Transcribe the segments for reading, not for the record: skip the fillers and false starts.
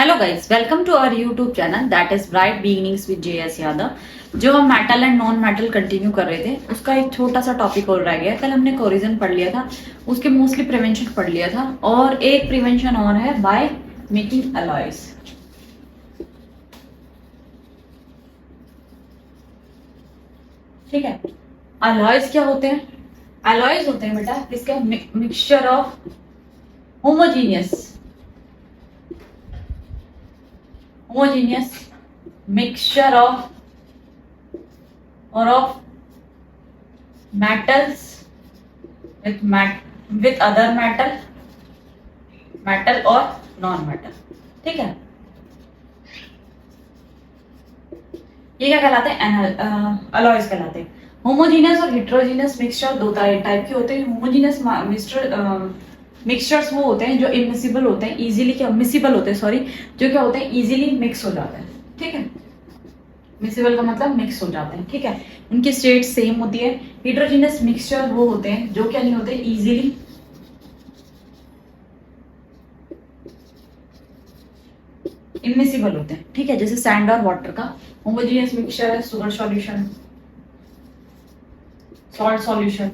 Hello guys, welcome to our YouTube channel that is bright beginnings with JS Yadav. जो हम metal and non metal continue कर रहे थे, उसका एक छोटा सा टॉपिक और रह गया। कल हमने कोरिजन पढ़ लिया था, उसके मोस्टली प्रिवेंशन पढ़ लिया था, और एक प्रिवेंशन और है बाय मेकिंग अलॉयज। ठीक है, अलॉयज क्या होते हैं? अलॉयज होते हैं बेटा इसका mixture of homogeneous mixture of metals with other metal और non metal। ठीक है, ये क्या कहलाते हैं? अलॉयज कहलाते हैं। होमोजीनियस और हेट्रोजीनियस मिक्सचर दो टाइप के होते हैं। होमोजीनियस मिक्सचर्स वो होते हैं जो इमिसिबल होते हैं, इजीली क्या मिसिबल होते हैं, सॉरी, जो क्या होते हैं इजीली मिक्स हो जाते हैं। ठीक है, मिसिबल का मतलब मिक्स हो जाते हैं। ठीक है, उनकी स्टेट सेम होती है। हेट्रोजीनियस मिक्सचर वो होते हैं जो क्या नहीं होते, इजीली इमिसिबल होते हैं। ठीक है, जैसे सैंड और वाटर का। होमोजीनियस मिक्सचर है शुगर सॉल्यूशन, सॉल्ट सॉल्यूशन।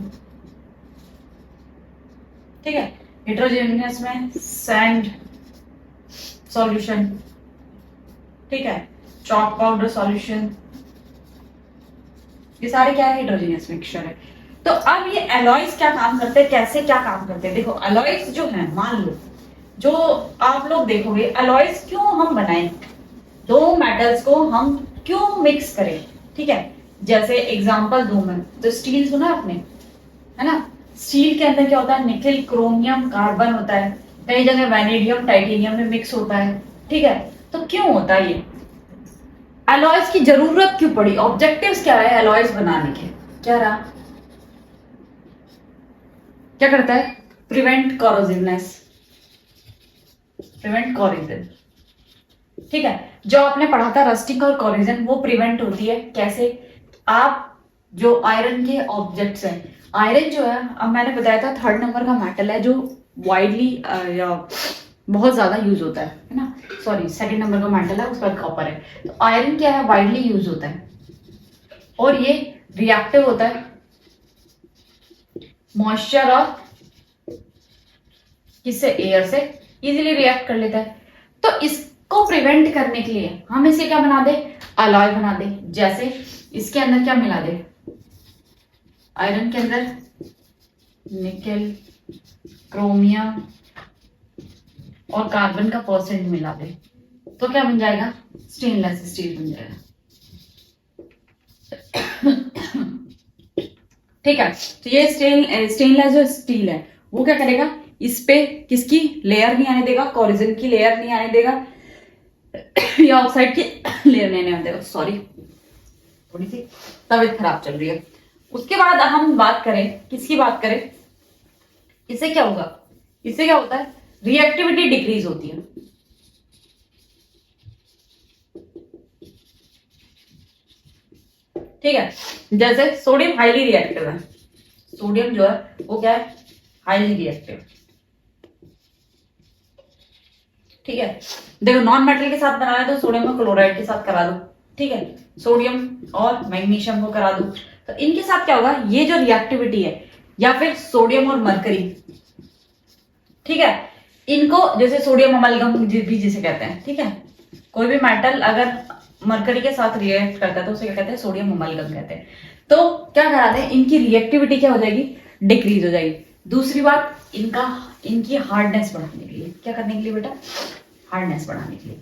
ठीक है, हेट्रोजीनियस में सैंड सॉल्यूशन, ठीक है, चॉक पाउडर सॉल्यूशन, ये सारे क्या है? हेट्रोजीनियस मिक्सचर है। तो अब ये अलॉयज क्या काम करते हैं, कैसे क्या काम करते हैं? देखो, अलॉयज जो है, मान लो जो आप लोग देखोगे, अलॉयज क्यों हम बनाएं, दो मेटल्स को हम क्यों मिक्स करें? ठीक है, जैसे एग्जांपल दूं मैं, तो स्टील सुना आपने, है ना? स्टील के अंदर क्या होता है? निकेल, क्रोमियम, कार्बन होता है। कई जगह वैनेडियम, टाइटेनियम में मिक्स होता है। ठीक है, तो क्यों होता है ये? अलॉयज की जरूरत क्यों पड़ी? ऑब्जेक्टिव्स क्या है अलॉयज बनाने के? क्या रहा? क्या करता है? Prevent corrosiveness, prevent corrosion. ठीक है, जो आपने पढ़ा था रस्टिंग और कॉरोजन, वो प्रिवेंट होती है कैसे? आप जो आयरन के ऑब्जेक्ट्स हैं, आयरन जो है, अब मैंने बताया था 3rd नंबर का मेटल है जो वाइडली या बहुत ज्यादा यूज होता है ना? सॉरी, 2nd नंबर का मेटल है, उसके बाद कॉपर है। तो आयरन क्या है? वाइडली यूज होता है, और ये रिएक्टिव होता है मॉइस्चर और किससे? एयर से इजीली रिएक्ट कर लेता है। तो इसको प्रिवेंट करने के लिए हम इसे क्या बना दे? अलॉय बना दे। जैसे इसके अंदर क्या मिला दे? आयरन के अंदर निकेल, क्रोमियम और कार्बन का परसेंट मिला दे, तो क्या बन जाएगा? स्टेनलेस स्टील बन जाएगा। ठीक है, तो ये स्टेनलेस जो स्टील है वो क्या करेगा? इस पे किसकी लेयर नहीं आने देगा? कोरिजन की लेयर नहीं आने देगा, या ऑक्साइड की लेयर नहीं आने देगा। सॉरी, थोड़ी सी तबीयत खराब चल रही है। उसके बाद हम बात करें, किसकी बात करें? इससे क्या होगा? इससे क्या होता है? रिएक्टिविटी डिक्रीज होती है। ठीक है, जैसे सोडियम हाईली रिएक्टिव है। सोडियम जो है वो क्या है? Highly reactive. ठीक है, देखो, नॉन मेटल के साथ बनाना है तो सोडियम को क्लोराइड के साथ करा दो। ठीक है, सोडियम और मैग्नीशियम को करा दो, तो इनके साथ क्या होगा? ये जो रिएक्टिविटी है, या फिर सोडियम और मरकरी, ठीक है, इनको जैसे सोडियम अमलगम भी जिसे कहते हैं। ठीक है, कोई भी मेटल अगर मरकरी के साथ रिएक्ट करता है तो उसे क्या कहते हैं? सोडियम अमलगम कहते हैं। तो क्या कराते हैं? इनकी रिएक्टिविटी क्या हो जाएगी? डिक्रीज हो जाएगी। दूसरी बात, इनकी हार्डनेस बढ़ाने के लिए, क्या करने के लिए बेटा? हार्डनेस बढ़ाने के लिए।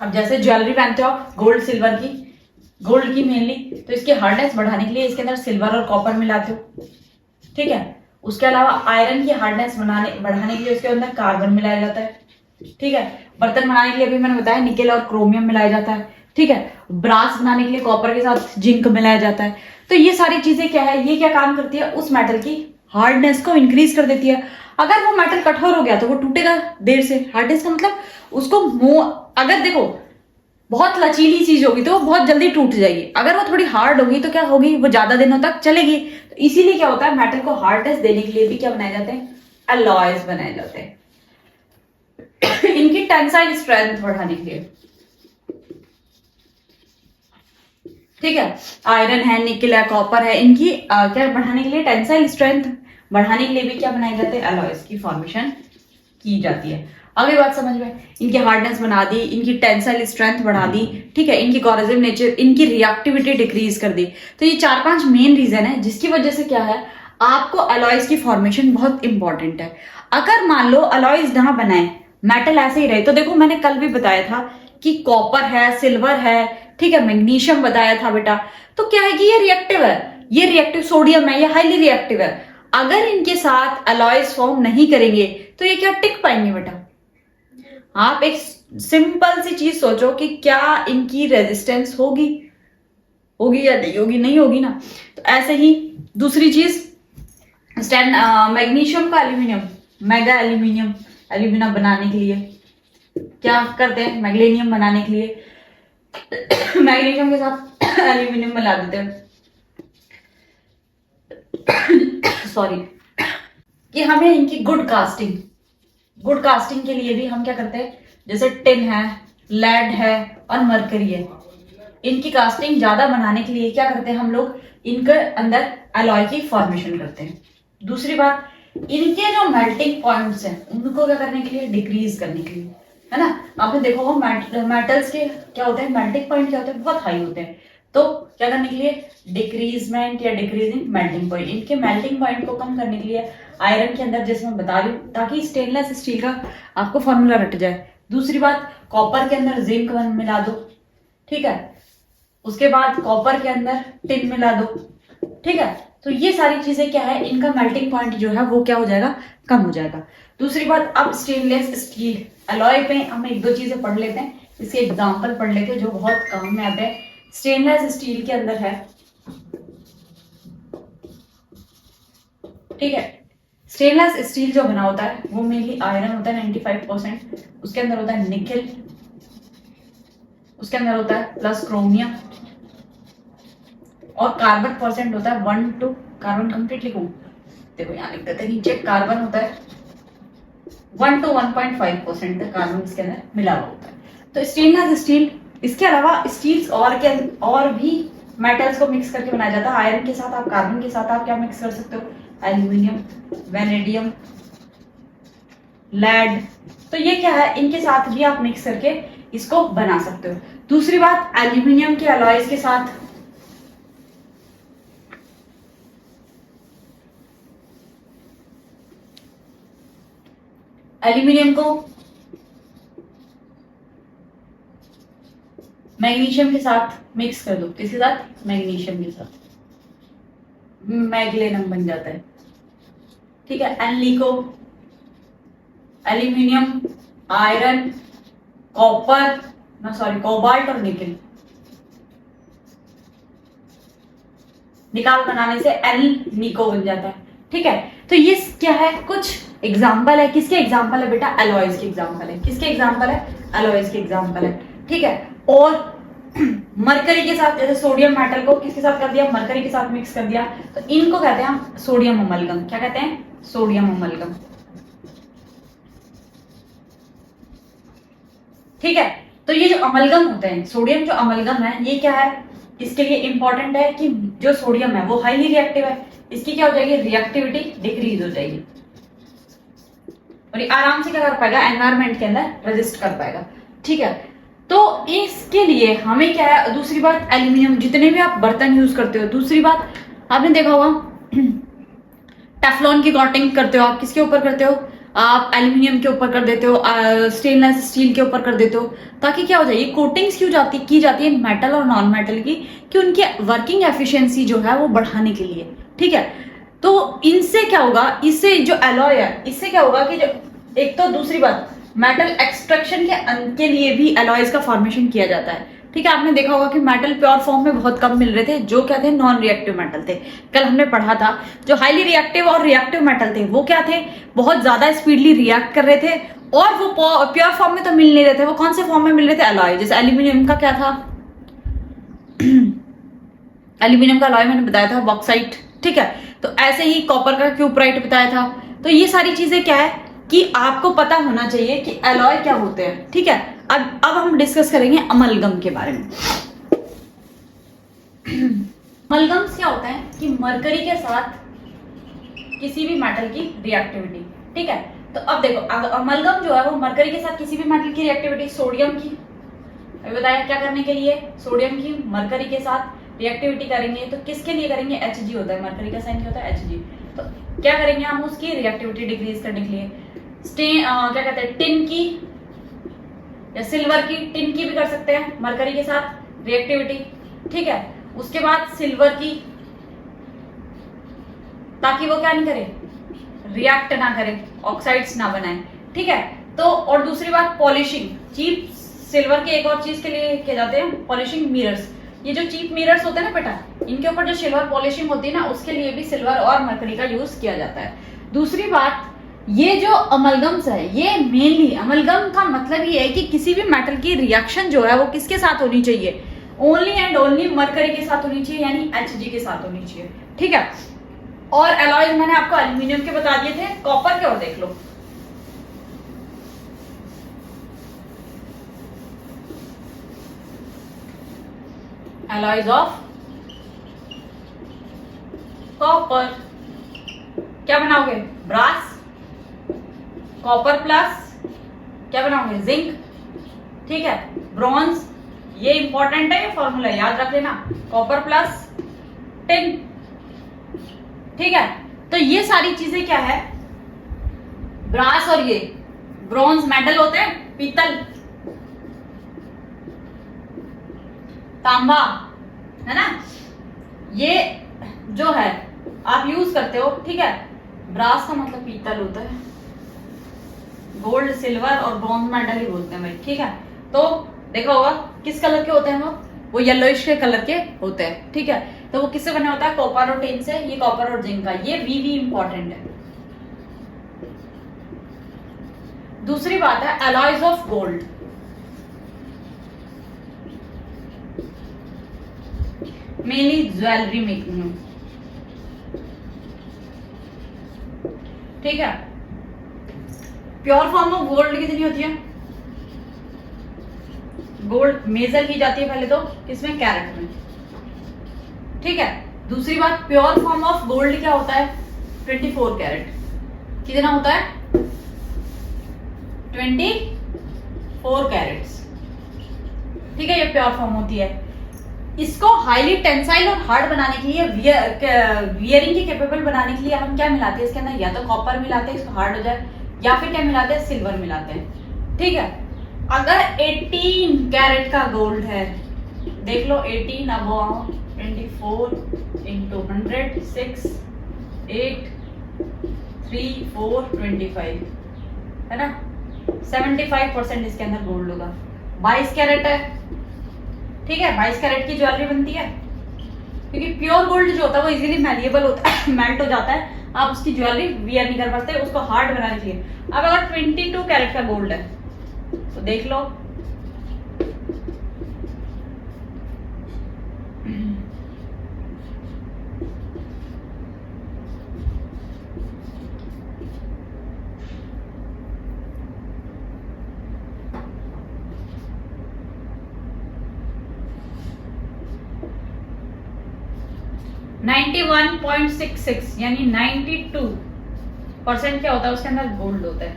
अब जैसे ज्वेलरी पहनते हो आप, गोल्ड सिल्वर की, गोल्ड की मेनली, तो इसकी हार्डनेस बढ़ाने के लिए इसके अंदर सिल्वर और कॉपर मिलाते हो। ठीक है, उसके अलावा आयरन की हार्डनेस बढ़ाने के लिए उसके अंदर कार्बन मिलाया जाता है। ठीक है, बर्तन बनाने के लिए अभी मैंने बताया निकेल और क्रोमियम मिलाया जाता है। ठीक है, ब्रास बनाने के लिए कॉपर के साथ जिंक मिलाया जाता है। तो ये सारी चीजें क्या है? ये क्या काम करती है? उस मेटल की हार्डनेस को इंक्रीज कर देती है। अगर वो मेटल कठोर हो गया तो वो टूटेगा देर से। हार्डनेस का मतलब उसको अगर देखो बहुत लचीली चीज होगी तो वो बहुत जल्दी टूट जाएगी, अगर वो थोड़ी हार्ड होगी तो क्या होगी? वो ज्यादा दिनों तक चलेगी। तो इसीलिए क्या होता है? मेटल को हार्डनेस देने के लिए भी क्या बनाए जाते हैं? अलॉयज बनाए जाते हैं इनकी टेंसाइल स्ट्रेंथ बढ़ाने के लिए। ठीक है, आयरन है, निकल है, कॉपर है, इनकी क्या बढ़ाने के लिए, टेंसाइल स्ट्रेंथ बढ़ाने के लिए भी क्या बनाए जाते हैं, अलॉयज की फॉर्मेशन की जाती है। आगे बात समझ में, इनकी हार्डनेस बना दी, इनकी टेंसाइल स्ट्रेंथ बढ़ा दी, ठीक है, इनकी कोरोसिव नेचर, इनकी रिएक्टिविटी डिक्रीज कर दी। तो ये 4-5 मेन रीजन है जिसकी वजह से क्या है, आपको अलॉयज की फॉर्मेशन बहुत इंपॉर्टेंट है। अगर मान लो अलॉयज ना बनाए, मेटल ऐसे ही रहे, तो देखो मैंने कल भी बताया था कि कॉपर है, सिल्वर है, ठीक है, मैग्नीशियम बताया था बेटा, तो क्या है कि ये रिएक्टिव है, ये रिएक्टिव सोडियम है, ये हाईली रिएक्टिव है। अगर इनके साथ अलॉयज फॉर्म नहीं करेंगे तो ये क्या टिक पाएंगे बेटा? आप एक सिंपल सी चीज सोचो कि क्या इनकी रेजिस्टेंस होगी, होगी या नहीं होगी? नहीं होगी ना। तो ऐसे ही दूसरी चीज, मैग्नीशियम का एल्यूमिनियम, मेगा एल्यूमिनियम, एल्यूमिनियम बनाने के लिए क्या करते हैं, मैग्नीशियम बनाने के लिए मैग्नीशियम के साथ एल्यूमिनियम मिला देते हैं सॉरी, कि हमें इनकी गुड कास्टिंग के लिए भी हम क्या करते हैं, जैसे टिन है, लेड है और मरकरी है, इनकी कास्टिंग ज्यादा बनाने के लिए क्या करते हैं हम लोग, इनके अंदर अलॉय की फॉर्मेशन करते हैं। दूसरी बात, इनके जो मेल्टिंग पॉइंट्स हैं उनको क्या करने के लिए, डिक्रीज करने के लिए, है ना। आपने देखा होगा मेटल्स के क्या होते हैं, मेल्टिंग पॉइंट क्या होते हैं, बहुत हाई होते हैं। तो क्या करने के लिए, डिक्रीजमेंट या डिक्रीजिंग मेल्टिंग पॉइंट, इनके मेल्टिंग पॉइंट को कम करने के लिए आयरन के अंदर, जैसे मैं बता रही हूँ, ताकि स्टेनलेस स्टील का आपको फॉर्मूला रट जाए। दूसरी बात, कॉपर के अंदर जिंक मिला दो, ठीक है, उसके बाद कॉपर के अंदर टिन मिला दो, ठीक है। तो ये सारी चीजें क्या है, इनका मेल्टिंग पॉइंट जो है वो क्या हो जाएगा, कम हो जाएगा। दूसरी बात, अब स्टेनलेस स्टील अलॉय पे हम 1-2 चीजें पढ़ लेते हैं, इसके एग्जांपल पढ़ लेते हैं जो बहुत काम में आते हैं। स्टेनलेस स्टील के अंदर है, ठीक है, स्टेनलेस स्टील जो बना होता है वो मेनली आयरन होता है 95%, उसके अंदर होता है निकेल, उसके अंदर होता है प्लस क्रोमियम, और कार्बन परसेंट होता है 1-2, कार्बन कंप्लीट लिखूं, देखो यहाँ लिख देते हैं नीचे, कार्बन होता है 1 to 1.5% तक कार्बन इसके अंदर मिला हुआ होता है। तो स्टेनलेस स्टील, इसके अलावा स्टील्स और भी मेटल्स को मिक्स करके बनाया जाता है। आयरन के साथ आप, कार्बन के साथ आप क्या मिक्स कर सकते हो, एल्यूमिनियम, वेनेडियम, लेड, तो ये क्या है, इनके साथ भी आप मिक्स करके इसको बना सकते हो। दूसरी बात, एल्यूमिनियम के अलॉयज के साथ एल्यूमिनियम को मैग्नीशियम के साथ मिक्स कर दो, किसके साथ, मैग्नीशियम के साथ, मैग्लेनम बन जाता है, ठीक है। एनलिको, एल्यूमिनियम, आयरन, कॉपर, कोबाल्ट और निकल, निकाल बनाने से एल-निको बन जाता है, ठीक है। तो ये क्या है, कुछ एग्जाम्पल है, किसके एग्जाम्पल है बेटा, अलॉयज के एग्जाम्पल है, किसके एग्जाम्पल है, अलॉयज के एग्जाम्पल है, ठीक है। और मरकरी के साथ, जैसे सोडियम मेटल को किसके साथ कर दिया, मरकरी के साथ मिक्स कर दिया, तो इनको कहते हैं हम सोडियम अमलगम, क्या कहते हैं, सोडियम अमलगम, ठीक है। तो ये जो अमलगम होते हैं, सोडियम जो अमलगम है, ये क्या है, इसके लिए इंपॉर्टेंट है कि जो सोडियम है वो हाईली रिएक्टिव है, इसकी क्या हो जाएगी, रिएक्टिविटी डिक्रीज हो जाएगी, और ये आराम से क्या कर पाएगा, एनवायरमेंट के अंदर रेजिस्ट कर पाएगा, ठीक है। तो इसके लिए हमें क्या है, दूसरी बात, एल्यूमिनियम, जितने भी आप बर्तन यूज करते हो, दूसरी बात आपने देखा होगा टेफ्लॉन की कोटिंग करते हो आप, किसके ऊपर करते हो आप, एल्यूमिनियम के ऊपर कर देते हो, स्टेनलेस स्टील के ऊपर कर देते हो, ताकि क्या हो जाए, ये कोटिंग्स क्यों की जाती है मेटल और नॉन मेटल की, कि उनकी वर्किंग एफिशिएंसी जो है वो बढ़ाने के लिए, ठीक है। तो इनसे क्या होगा, इससे जो एलॉय है, इससे क्या होगा कि जो एक तो दूसरी बात, मेटल एक्सट्रैक्शन के लिए भी एलॉयज का फॉर्मेशन किया जाता है, ठीक है। आपने देखा होगा कि मेटल प्योर फॉर्म में बहुत कम मिल रहे थे, जो क्या थे, नॉन रिएक्टिव मेटल थे। कल हमने पढ़ा था जो हाईली रिएक्टिव और रिएक्टिव मेटल थे वो क्या थे, बहुत ज्यादा स्पीडली रिएक्ट कर रहे थे, और वो प्योर फॉर्म में तो मिल नहीं रहे थे, वो कौन से फॉर्म में मिल रहे थे, अलॉय। जैसे एल्यूमिनियम का क्या था एल्यूमिनियम का अलॉय मैंने बताया था बॉक्साइट, ठीक है। तो ऐसे ही कॉपर का क्यूपराइट बताया था, तो ये सारी चीजें क्या है कि आपको पता होना चाहिए कि एलॉय क्या होते हैं, ठीक है। अब हम डिस्कस करेंगे अमलगम के बारे में। अमलगम्स क्या होता है कि मरकरी के साथ किसी भी मेटल की रिएक्टिविटी, ठीक है। तो अब देखो अमलगम जो है वो मरकरी के साथ किसी भी मेटल की रिएक्टिविटी, सोडियम की, अभी बताया क्या करने के लिए, सोडियम की मरकरी के साथ रिएक्टिविटी करेंगे। तो किसके लिए करेंगे, Hg होता है, मरकरी का साइन क्या होता है, Hg। तो क्या करेंगे हम उसकी रिएक्टिविटी डिक्रीज करने के लिए क्या कहते हैं, टिन की या सिल्वर की, टिन की भी कर सकते हैं मरकरी के साथ रिएक्टिविटी, ठीक है। उसके बाद सिल्वर की, ताकि वो क्या नहीं करे, रिएक्ट ना करे, ऑक्साइड्स ना बनाए, ठीक है। तो और दूसरी बात पॉलिशिंग, चीप सिल्वर के एक और चीज के लिए किए जाते हैं पॉलिशिंग मिरर्स। ये जो चीप मिरर्स होते हैं ना बेटा, इनके ऊपर जो सिल्वर पॉलिशिंग होती है ना, उसके लिए भी सिल्वर और मरकरी का यूज किया जाता है। दूसरी बात, ये जो अमलगम्स है, ये मेनली अमलगम का मतलब ये है कि किसी भी मेटल की रिएक्शन जो है वो किसके साथ होनी चाहिए, ओनली एंड ओनली मरकरी के साथ होनी चाहिए, यानी Hg के साथ होनी चाहिए, ठीक है। और एलॉयज मैंने आपको एल्यूमिनियम के बता दिए थे, कॉपर के और देख लो। एलॉयज ऑफ कॉपर क्या बनाओगे, ब्रास, कॉपर प्लस क्या बनाओगे, जिंक, ठीक है। ब्रॉन्ज, ये इंपॉर्टेंट है, ये फॉर्मूला याद रख लेना, कॉपर प्लस टिन, ठीक है। तो ये सारी चीजें क्या है, ब्रास और ये ब्रॉन्ज मेटल होते हैं, पीतल, तांबा, है ना, ये जो है आप यूज करते हो, ठीक है। ब्रास का मतलब पीतल होता है, गोल्ड, सिल्वर और ब्रॉन्ज मेटल ही बोलते हैं भाई, ठीक है। तो देखा होगा किस कलर के होते हैं वो येलोइश के कलर के होते हैं, ठीक है। तो वो किससे बने होता है, कॉपर और टिन से, ये कॉपर और जिंक का, ये वी इंपॉर्टेंट है। दूसरी बात है alloys of gold, mainly jewellery making में, ठीक है। प्योर फॉर्म ऑफ गोल्ड कितनी होती है, गोल्ड मेजर की जाती है पहले तो किसमें, कैरेट में, ठीक है। दूसरी बात, प्योर फॉर्म ऑफ गोल्ड क्या होता है, 24 कैरेट, कितना होता है, 24 कैरेट्स, ठीक है, ये प्योर फॉर्म होती है। इसको हाईली टेंसाइल और हार्ड बनाने के लिए, वियरिंग के कैपेबल बनाने के लिए हम क्या मिलाते हैं इसके अंदर, या तो कॉपर मिलाते हैं इसको हार्ड हो जाए, या फिर क्या मिलाते हैं, सिल्वर मिलाते हैं, ठीक है। अगर 18 कैरेट का गोल्ड है, देख लो 18 अब 24 इंटू 100, 6, 8, 3, 4, 25, है ना, 75% इसके अंदर गोल्ड होगा। 22 कैरेट है, ठीक है, 22 कैरेट की ज्वेलरी बनती है, क्योंकि प्योर गोल्ड जो होता है वो इजीली मैलिएबल होता है, मेल्ट हो जाता है, आप उसकी ज्वेलरी वियर नहीं कर पाते, उसको हार्ड बनाने के लिए। अब अगर 22 कैरेट का गोल्ड है तो देख लो, $91.66 यानी 92% क्या होता है उसके अंदर, गोल्ड होता है,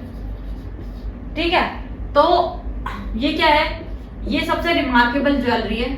ठीक है। तो ये क्या है, ये सबसे रिमार्केबल ज्वेलरी है।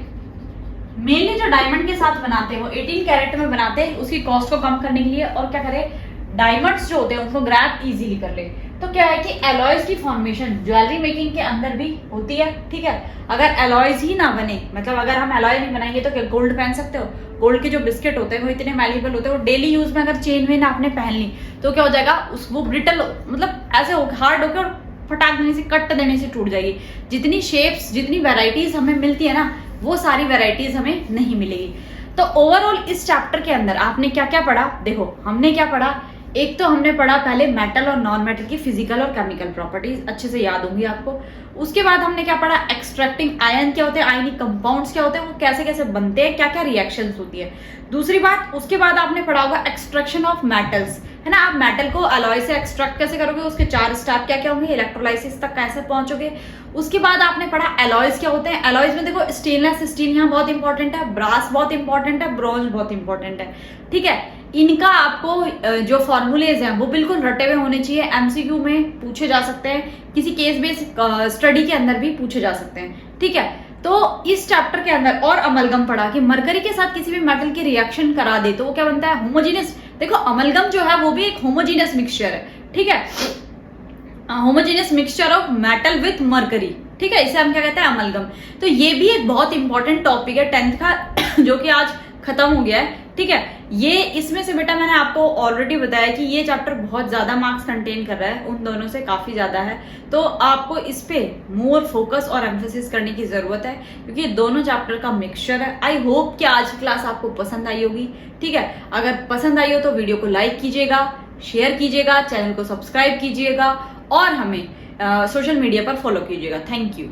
मेनली जो डायमंड के साथ बनाते हैं वो 18 कैरेट में बनाते हैं, उसकी कॉस्ट को कम करने के लिए, और क्या करे, डायमंड्स जो होते हैं उनको ग्रैब इजीली कर ले। तो क्या है कि एलॉयज की फॉर्मेशन ज्वेलरी मेकिंग के अंदर भी होती है, ठीक है। अगर एलॉयज ही ना बने, मतलब अगर हम एलॉय नहीं बनाएंगे तो क्या गोल्ड पहन सकते हो, गोल्ड के जो बिस्किट होते हैं वो इतने मैलिएबल होते हैं, वो डेली यूज में अगर चेन में आपने पहन ली तो क्या हो जाएगा, वो ब्रिटल, मतलब ऐसे हार्ड होकर फटाक देने से, कट देने से टूट जाएगी। जितनी शेप्स, जितनी वेराइटीज हमें मिलती है ना, वो सारी वेराइटीज हमें नहीं मिलेगी। तो ओवरऑल इस चैप्टर के अंदर आपने क्या क्या पढ़ा, देखो हमने क्या पढ़ा एक तो हमने पढ़ा पहले मेटल और नॉन मेटल की फिजिकल और केमिकल प्रॉपर्टीज, अच्छे से याद होंगी आपको। उसके बाद हमने क्या पढ़ा, एक्सट्रैक्टिंग आयन क्या होते हैं, आयनिक कंपाउंड्स क्या होते हैं, वो कैसे कैसे बनते हैं, क्या क्या रिएक्शंस होती है। दूसरी बात, उसके बाद आपने पढ़ा होगा एक्सट्रैक्शन ऑफ मेटल्स, है ना। आप मेटल को अलॉय से एक्सट्रैक्ट कैसे करोगे, उसके 4 स्टेप क्या क्या होंगे, इलेक्ट्रोलाइसिस तक कैसे पहुंचोगे। उसके बाद आपने पढ़ा एलॉयज क्या होते हैं। एलॉयज में देखो स्टेनलेस स्टील यहाँ बहुत इंपॉर्टेंट है, ब्रास बहुत इंपॉर्टेंट है, ब्रॉन्ज बहुत इंपॉर्टेंट है, ठीक है। इनका आपको जो फॉर्मूलेज हैं वो बिल्कुल रटे हुए होने चाहिए, एमसीक्यू में पूछे जा सकते हैं, किसी केस बेस्ड स्टडी के अंदर भी पूछे जा सकते हैं, ठीक है। तो इस चैप्टर के अंदर और अमलगम पढ़ा कि मरकरी के साथ किसी भी मेटल की रिएक्शन करा दे तो वो क्या बनता है, होमोजीनियस। देखो अमलगम जो है वो भी एक होमोजीनियस मिक्सचर है, ठीक है, homogeneous mixture of metal with mercury, ठीक है, इसे हम क्या कहते हैं, अमलगम। तो ये भी एक बहुत इंपॉर्टेंट टॉपिक है 10th का जो कि आज खत्म हो गया है, ठीक है। ये इसमें से बेटा मैंने आपको ऑलरेडी बताया कि ये चैप्टर बहुत ज्यादा मार्क्स कंटेन कर रहा है, उन दोनों से काफी ज्यादा है, तो आपको इस पे मोर फोकस और एम्फेसिस करने की जरूरत है क्योंकि दोनों चैप्टर का मिक्सचर है। आई होप कि आज की क्लास आपको पसंद आई होगी, ठीक है। अगर पसंद आई हो तो वीडियो को लाइक कीजिएगा, शेयर कीजिएगा, चैनल को सब्सक्राइब कीजिएगा और हमें सोशल मीडिया पर फॉलो कीजिएगा। Thank you.